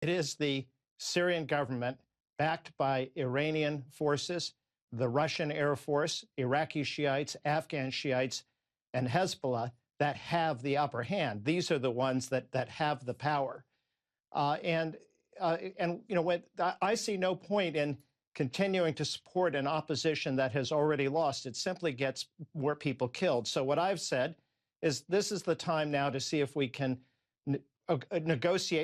It is the Syrian government, backed by Iranian forces, the Russian Air Force, Iraqi Shiites, Afghan Shiites, and Hezbollah that have the upper hand. These are the ones that have the power. And I see no point in continuing to support an opposition that has already lost. It simply gets more people killed. So what I've said is this is the time now to see if we can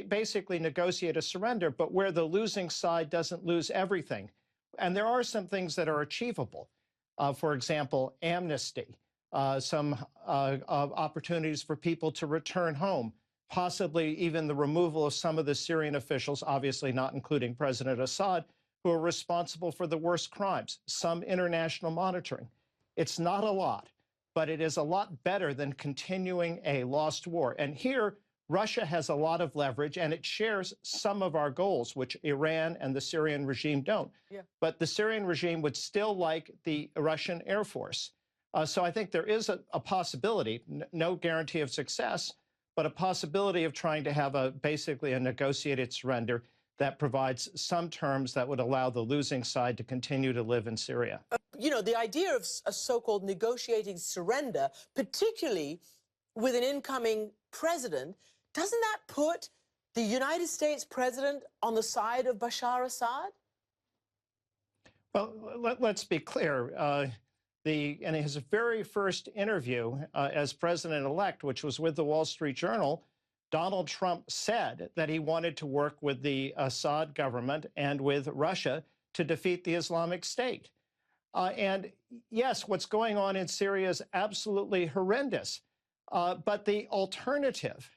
basically negotiate a surrender, but where the losing side doesn't lose everything. And there are some things that are achievable. For example, amnesty, some opportunities for people to return home, possibly even the removal of some of the Syrian officials, obviously not including President Assad, who are responsible for the worst crimes, some international monitoring. It's not a lot, but it is a lot better than continuing a lost war. And here, Russia has a lot of leverage, and it shares some of our goals, which Iran and the Syrian regime don't. Yeah. But the Syrian regime would still like the Russian Air Force. So I think there is a possibility, no guarantee of success, but a possibility of trying to have basically a negotiated surrender that provides some terms that would allow the losing side to continue to live in Syria. The idea of a so-called negotiating surrender, particularly with an incoming president, doesn't that put the United States president on the side of Bashar Assad? Well, let's be clear. In his very first interview as president-elect, which was with the Wall Street Journal, Donald Trump said that he wanted to work with the Assad government and with Russia to defeat the Islamic State. And yes, what's going on in Syria is absolutely horrendous. But the alternative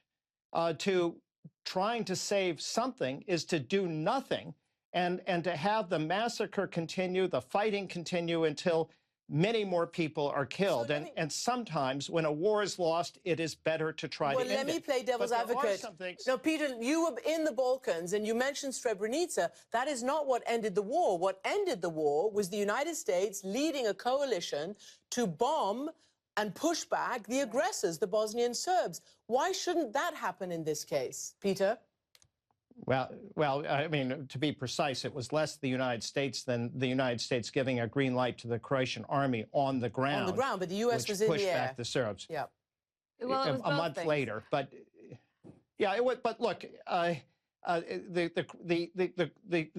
to trying to save something is to do nothing and to have the massacre continue, the fighting continue until many more people are killed. So and sometimes when a war is lost, it is better to try to end it. Well, let me play devil's advocate. No, Peter, you were in the Balkans and you mentioned Srebrenica. That is not what ended the war. What ended the war was the United States leading a coalition to bomb and push back the aggressors, the Bosnian Serbs. Why shouldn't that happen in this case, Peter? Well, I mean, to be precise, it was less the United States than the United States giving a green light to the Croatian army on the ground. On the ground, but the U.S. was in the air. Pushed back the Serbs. Yeah. Well, it was a month later, but yeah, it was. But look, the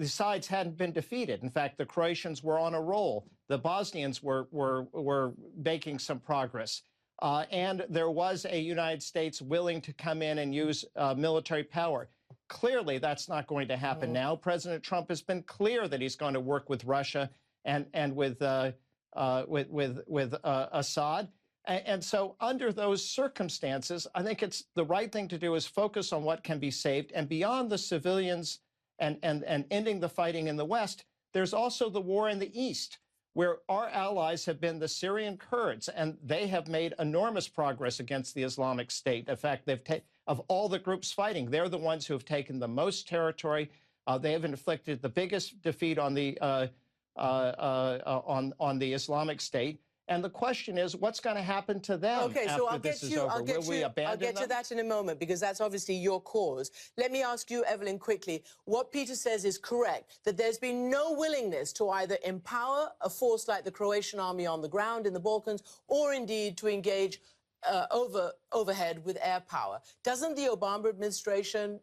sides hadn't been defeated. In fact, the Croatians were on a roll. The Bosnians were making some progress. And there was a United States willing to come in and use military power. Clearly, that's not going to happen now. President Trump has been clear that he's going to work with Russia and with Assad. And so under those circumstances, I think it's the right thing to do is focus on what can be saved. And beyond the civilians and ending the fighting in the West, there's also the war in the East, where our allies have been the Syrian Kurds, and they have made enormous progress against the Islamic State. In fact, of all the groups fighting, they're the ones who have taken the most territory. They have inflicted the biggest defeat on the Islamic State. And the question is, what's going to happen to them after this is over? I'll get to that in a moment, because that's obviously your cause. Let me ask you, Evelyn, quickly. What Peter says is correct, that there's been no willingness to either empower a force like the Croatian army on the ground in the Balkans, or indeed to engage overhead with air power. Doesn't the Obama administration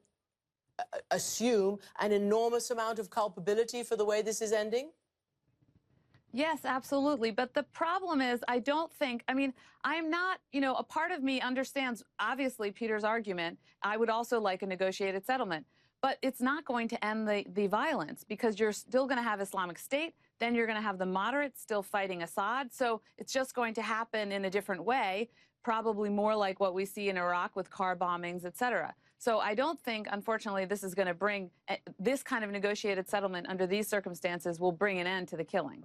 assume an enormous amount of culpability for the way this is ending? Yes, absolutely. But the problem is, I don't think, I mean, I'm not, a part of me understands, obviously, Peter's argument. I would also like a negotiated settlement. But it's not going to end the violence, because you're still going to have Islamic State. Then you're going to have the moderates still fighting Assad. So it's just going to happen in a different way, probably more like what we see in Iraq with car bombings, et cetera. So I don't think, unfortunately, this is going to bring this kind of negotiated settlement under these circumstances will bring an end to the killing.